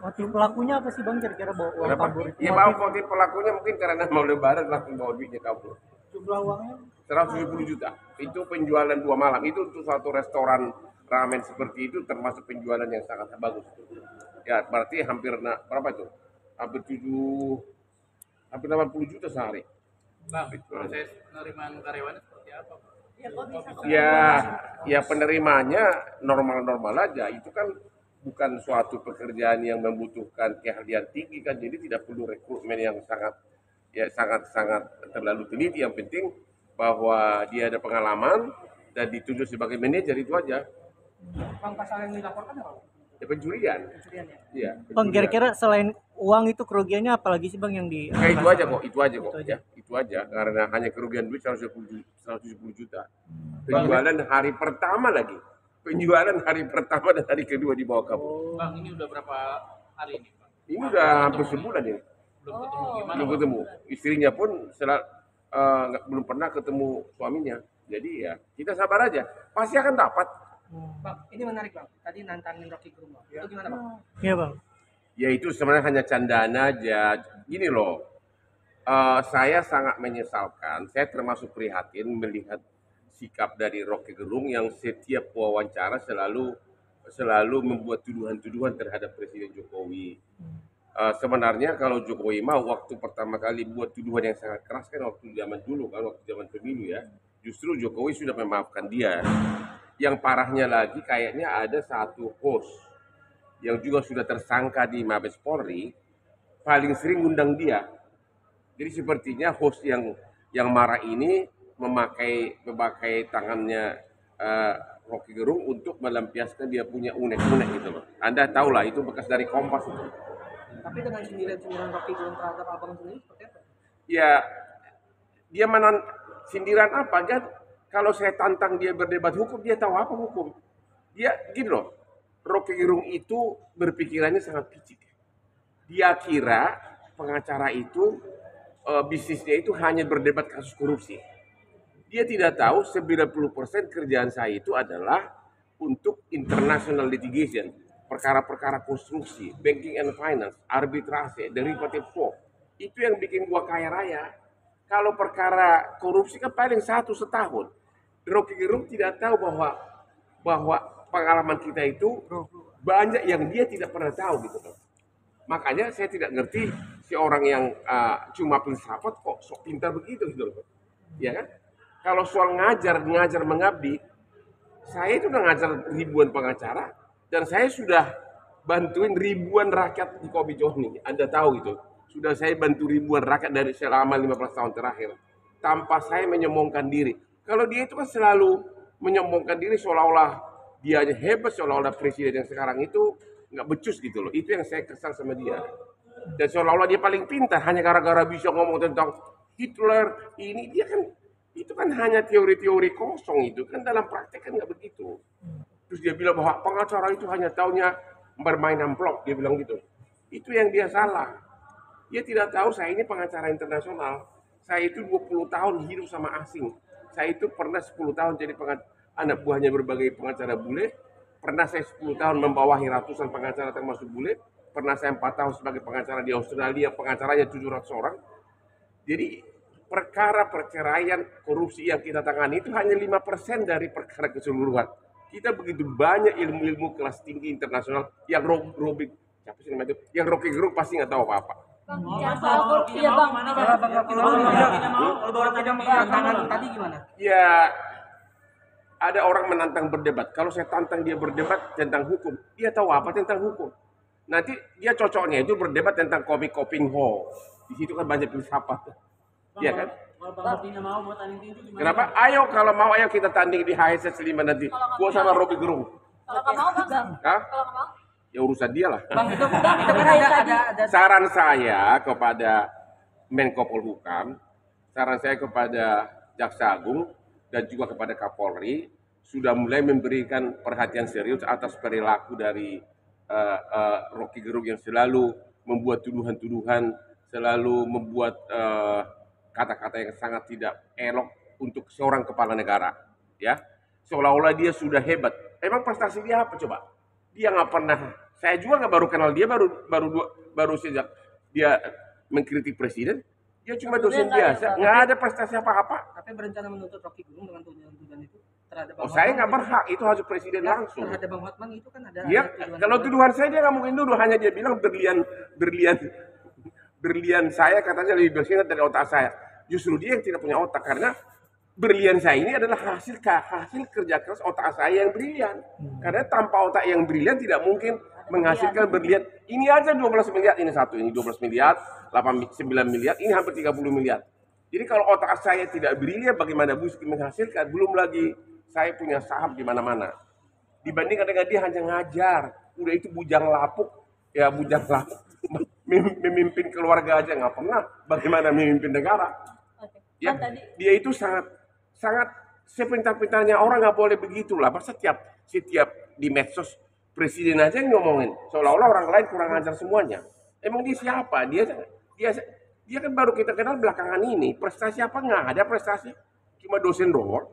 Motif pelakunya apa sih Bang kira-kira bawa uang Kenapa? kabur itu? Ya bawa motif pelakunya mungkin karena mau lebaran langsung bawa duitnya kabur. Jumlah uangnya 170 juta. Itu penjualan 2 malam. Itu untuk satu restoran ramen seperti itu termasuk penjualan yang sangat bagus. Ya berarti hampir berapa itu? Hampir 80 juta sehari. Bang, proses penerimaan karyawannya seperti apa, Pak? Ya, ya penerimanya normal-normal aja. Itu kan bukan suatu pekerjaan yang membutuhkan keahlian tinggi kan. Jadi tidak perlu rekrutmen yang sangat terlalu teliti. Yang penting bahwa dia ada pengalaman dan ditunjuk sebagai manajer itu aja. Bang, pasal yang dilaporkan apa? Ya pencurian. Pencurian ya. Iya. Bang, kira-kira selain uang itu kerugiannya apalagi sih Bang yang di Ya itu aja kok. aja. Ya, itu aja karena hanya kerugian duit 170 juta. Penjualan hari pertama lagi. Penjualan hari pertama dan hari kedua dibawa kabur. Bang, ini udah berapa hari ini, Pak? Ini udah hampir sebulan ini. Belum ketemu gimana, Belum Bang? ketemu. Istrinya pun belum pernah ketemu suaminya. Jadi ya kita sabar aja. Pasti akan dapat. Bang, ini menarik Bang. Tadi nantangin Rocky Gerung Bang. Itu gimana Bang? Iya Bang. Ya itu sebenarnya hanya candaan aja. Gini loh, saya sangat menyesalkan. Saya termasuk prihatin melihat sikap dari Rocky Gerung yang setiap wawancara selalu membuat tuduhan-tuduhan terhadap Presiden Jokowi. Sebenarnya kalau Jokowi mau waktu pertama kali buat tuduhan yang sangat keras kan waktu zaman dulu kan, waktu zaman pemilu ya. Justru Jokowi sudah memaafkan dia. Yang parahnya lagi kayaknya ada satu host yang juga sudah tersangka di Mabes Polri paling sering undang dia. Jadi sepertinya host yang marah ini memakai tangannya Rocky Gerung untuk melampiaskan dia punya unek-unek gitu loh. Anda tahu lah itu bekas dari Kompas itu. Tapi dengan sindiran-sindiran Rocky Gerung terhadap Abang sendiri seperti apa? Ya dia sindiran apa kan? Kalau saya tantang dia berdebat hukum, dia tahu apa hukum. Dia gini loh, Rocky Gerung itu berpikirannya sangat picik. Dia kira pengacara itu bisnisnya itu hanya berdebat kasus korupsi. Dia tidak tahu 90% kerjaan saya itu adalah untuk international litigation, perkara-perkara konstruksi, banking and finance, arbitrase, derivative swap. Itu yang bikin gua kaya raya. Kalau perkara korupsi kan paling 1 setahun. Rocky Gerung tidak tahu bahwa pengalaman kita itu banyak yang dia tidak pernah tahu gitu loh. Makanya saya tidak ngerti si orang yang cuma filsafat kok sok pintar begitu gitu loh. Ya kan? Kalau soal ngajar mengabdi, saya itu udah ngajar ribuan pengacara dan saya sudah bantuin ribuan rakyat di Kopi Johni. Anda tahu itu. Sudah saya bantu ribuan rakyat dari selama 15 tahun terakhir tanpa saya menyombongkan diri. Kalau dia itu kan selalu menyombongkan diri seolah-olah dia hebat, seolah-olah presiden yang sekarang itu nggak becus gitu loh. Itu yang saya kesal sama dia. Dan seolah-olah dia paling pintar hanya gara-gara bisa ngomong tentang Hitler ini, dia kan itu kan hanya teori-teori kosong itu kan, dalam praktek kan nggak begitu. Terus dia bilang bahwa pengacara itu hanya taunya bermain amplop, dia bilang gitu. Itu yang dia salah. Dia tidak tahu saya ini pengacara internasional. Saya itu 20 tahun hidup sama asing. Saya itu pernah 10 tahun jadi anak buahnya berbagai pengacara bule. Pernah saya 10 tahun membawahi ratusan pengacara termasuk bule. Pernah saya 4 tahun sebagai pengacara di Australia, pengacaranya 700 orang. Jadi perkara perceraian korupsi yang kita tangani itu hanya 5% dari perkara keseluruhan. Kita begitu banyak ilmu-ilmu kelas tinggi internasional yang yang Rocky Gerung pasti nggak tahu apa-apa. Bang, bicara soal korupsi ya Bang. Kalau Bang Rocky tidak mau tantangan tadi gimana? Ya ada orang menantang berdebat. Kalau saya tantang dia berdebat tentang hukum, dia tahu apa tentang hukum. Nanti dia cocoknya itu berdebat tentang komik-koping ho. Di situ kan banyak filsafat. Iya kan? Kalau Bang Rocky nggak mau buat tanding tinju gimana? Kenapa? Ayo kalau mau ayo kita tanding di HSS 5 nanti. Gua sama Rocky Gerung. Kalau nggak mau Bang. Hah? Kalau nggak mau. Ya urusan dia lah. Bang itu kan ada Saran saya kepada Menko Polhukam, saran saya kepada Jaksa Agung dan juga kepada Kapolri sudah mulai memberikan perhatian serius atas perilaku dari Rocky Gerung yang selalu membuat tuduhan-tuduhan, selalu membuat kata-kata yang sangat tidak elok untuk seorang kepala negara, ya. Seolah-olah dia sudah hebat. Emang prestasi dia apa coba? Dia nggak pernah Saya juga nggak baru kenal dia baru sejak dia mengkritik presiden. Dia cuma dosen biasa, nggak ada prestasi apa-apa. Tapi berencana menuntut Rocky Gerung dengan tuduhan itu terhadap Oh, saya nggak berhak, itu harus presiden Ya, langsung. terhadap Bang Hotman itu kan ada Dia tuduhan- kalau tuduhan saya dia nggak mungkin dulu, hanya dia bilang berlian saya katanya lebih bersinar dari otak saya. Justru dia yang tidak punya otak karena berlian saya ini adalah hasil kerja keras otak saya yang brilian. Karena tanpa otak yang brilian tidak mungkin menghasilkan berlian. Ini aja 12 miliar, ini satu, ini 12 miliar, 9 miliar, ini hampir 30 miliar. Jadi kalau otak saya tidak brilian, bagaimana bisa menghasilkan? Belum lagi saya punya saham di mana-mana. Dibandingkan dengan dia hanya ngajar, udah itu bujang lapuk, memimpin keluarga aja nggak pernah. Bagaimana memimpin negara? Ya, dia itu sangat sepintar-pintarnya orang, nggak boleh begitulah. Masa setiap di medsos presiden aja yang ngomongin, seolah-olah orang lain kurang ajar semuanya. Emang dia siapa? Dia kan baru kita kenal belakangan ini. Prestasi apa? Nggak ada prestasi, cuma dosen doang.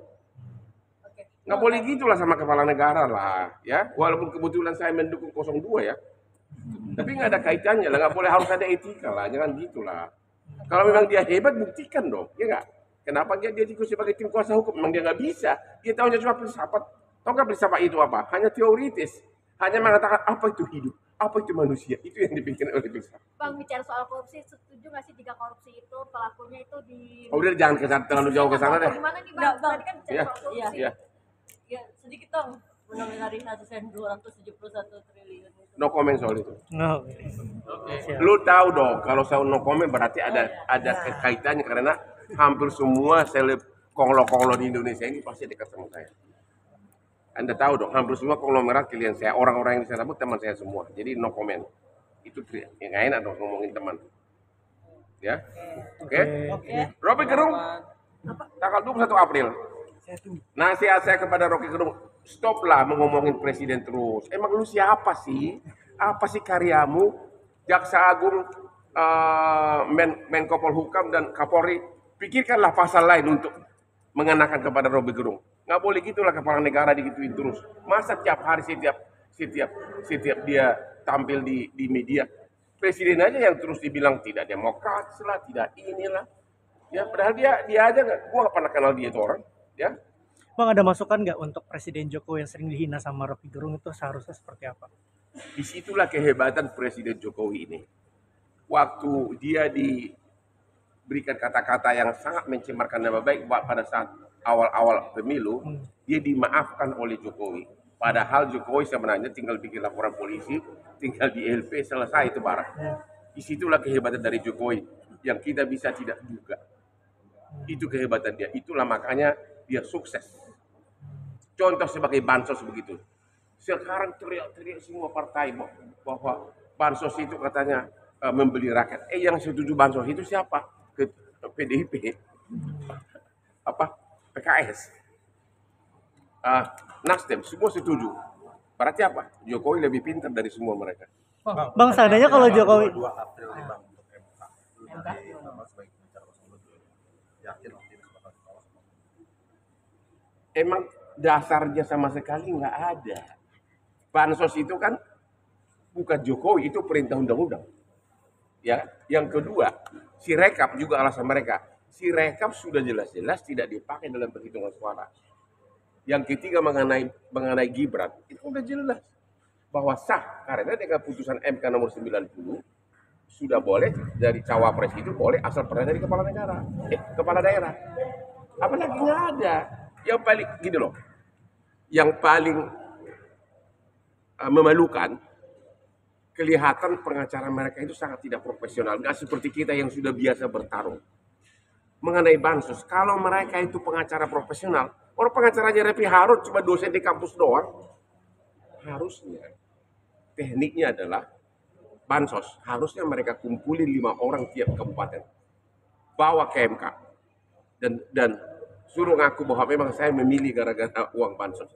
Nggak boleh gitulah sama kepala negara lah, ya. Walaupun kebetulan saya mendukung 02 ya, tapi nggak ada kaitannya lah. Nggak boleh, harus ada etika lah, jangan gitulah. Kalau memang dia hebat, buktikan dong, ya nggak? Kenapa dia ikut sebagai tim kuasa hukum? Memang dia nggak bisa. Dia tahunya cuma filsafat. Tahu nggak filsafat itu apa? Hanya teoritis. Hanya mengatakan apa itu hidup, apa itu manusia. Itu yang dipikirkan oleh filsafat. Bang, bicara soal korupsi, setuju nggak sih jika korupsi itu pelakunya itu di... Oh, udah jangan terlalu jauh ke sana deh. Gimana nih Nggak, Bang? Bang. Tadi kan bicara Iya, soal korupsi. iya. Ya, sedikit dong. Menominalisasi 271 triliun itu. No comment soal itu. No. Oke. Lu tahu dong, kalau saya no comment berarti ada kaitannya karena hampir semua seleb konglo-konglo di Indonesia ini pasti dekat sama saya. Anda tahu dong, hampir semua konglomerat klien saya, orang-orang yang saya sebut teman saya semua. Jadi no comment. Itu yang enak dong ngomongin teman. Ya, oke. Rocky Gerung, tanggal 21 April. Nasihat saya kepada Rocky Gerung, stoplah ngomongin presiden terus. Emang lu siapa sih? Apa sih karyamu? Jaksa Agung, Menko Polhukam dan Kapolri, pikirkanlah pasal lain untuk mengenakan kepada Rocky Gerung. Nggak boleh gitulah kepala negara digituin terus. Masa tiap hari setiap dia tampil di media, presiden aja yang terus dibilang tidak demokratis lah, tidak inilah. Ya padahal dia aja gua nggak pernah kenal dia itu orang. Ya, Bang, ada masukan nggak untuk Presiden Jokowi yang sering dihina sama Rocky Gerung itu seharusnya seperti apa? disitulah kehebatan Presiden Jokowi ini. Waktu dia diberikan kata-kata yang sangat mencemarkan nama baik pada saat awal-awal pemilu, dia dimaafkan oleh Jokowi. Padahal Jokowi sebenarnya tinggal bikin laporan polisi, tinggal di LP, selesai itu barang. Disitulah kehebatan dari Jokowi yang kita bisa tidak duga. Itu kehebatan dia. Itulah makanya dia sukses. Contoh sebagai bansos begitu. Sekarang teriak-teriak semua partai bahwa bansos itu katanya membeli rakyat. Yang setuju bansos itu siapa? PDIP, PKS, Nasdem, semua setuju. Berarti apa? Jokowi lebih pintar dari semua mereka. Bang, seandainya kalau Jokowi 2 April nih Bang untuk MK. Sebagai pembicara 02. Yakin waktu ini bakal ditolak. Emang dasarnya sama sekali nggak ada. Bansos itu kan bukan Jokowi, itu perintah undang-undang. Ya, yang kedua, Sirekap juga alasan mereka. Sirekap sudah jelas-jelas tidak dipakai dalam perhitungan suara. Yang ketiga mengenai Gibran, itu udah jelas bahwa sah karena dengan putusan MK nomor 90 sudah boleh dari cawapres itu boleh asal pernah dari kepala negara, kepala daerah. Apalagi nggak ada. Yang paling gini loh, yang paling memalukan, kelihatan pengacara mereka itu sangat tidak profesional, nggak seperti kita yang sudah biasa bertarung. Mengenai bansos, kalau mereka itu pengacara profesional, orang pengacaranya Repi Harun cuma dosen di kampus doang, harusnya tekniknya adalah bansos, harusnya mereka kumpulin 5 orang tiap kabupaten, bawa ke MK, dan suruh ngaku bahwa memang saya memilih gara-gara uang bansos.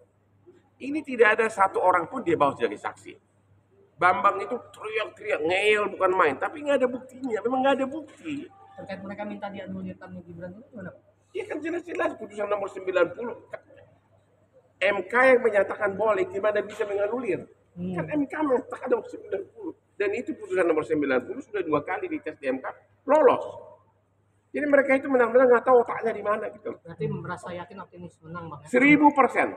Ini tidak ada satu orang pun dia bawa sebagai saksi. Bambang itu teriak-teriak, ngeyel bukan main, tapi nggak ada buktinya, memang nggak ada bukti. Terkait mereka minta dianulirkannya Gibran itu gimana Pak? Iya kan jelas-jelas putusan nomor 90. MK yang menyatakan boleh, gimana bisa menganulir? Kan MK mengatakan nomor 90. Dan itu putusan nomor 90 sudah 2 kali dites di MK, lolos. Jadi mereka itu benar-benar nggak tahu otaknya di mana gitu. Berarti merasa yakin optimis menang bang. 1000%.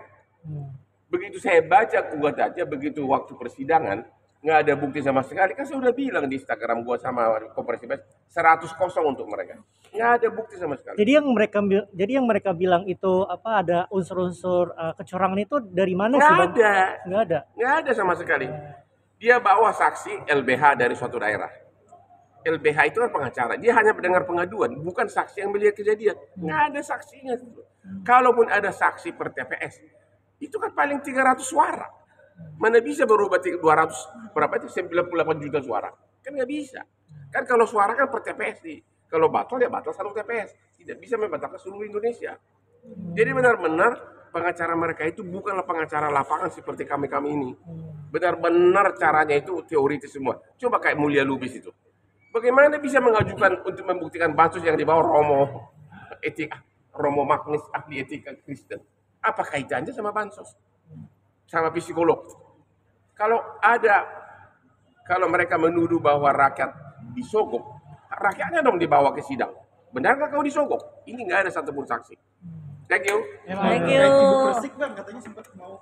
Hmm. Begitu saya baca gugatannya, begitu waktu persidangan, nggak ada bukti sama sekali. Kan saya udah bilang di Instagram gua sama konferensi pers, 100-0 untuk mereka. Nggak ada bukti sama sekali. Jadi yang mereka bilang itu apa ada unsur-unsur kecurangan itu dari mana sih, Nggak Bang? ada. Nggak ada. Nggak ada sama sekali. Dia bawa saksi LBH dari suatu daerah. LBH itu kan pengacara. Dia hanya mendengar pengaduan, bukan saksi yang melihat kejadian. Nggak ada saksinya. Kalaupun ada saksi per TPS, itu kan paling 300 suara. Mana bisa berubah 200, berapa itu 98 juta suara. Kan nggak bisa. Kan kalau suara kan per TPS nih. Kalau batal ya batal satu TPS. Tidak bisa membatalkan seluruh Indonesia. Jadi benar-benar pengacara mereka itu bukanlah pengacara lapangan seperti kami-kami ini. Benar-benar caranya itu teoritis semua. Coba kayak Mulia Lubis itu. Bagaimana bisa mengajukan untuk membuktikan bansos yang dibawa Romo Magnis, ahli etika Kristen? Apa kaitannya sama bansos? Sama psikolog? Kalau mereka menuduh bahwa rakyat disogok, rakyatnya dong dibawa ke sidang. Benarkah kau disogok? Ini nggak ada satupun saksi. Thank you. Emang. Thank Ibu you. Persik bang katanya sempat mau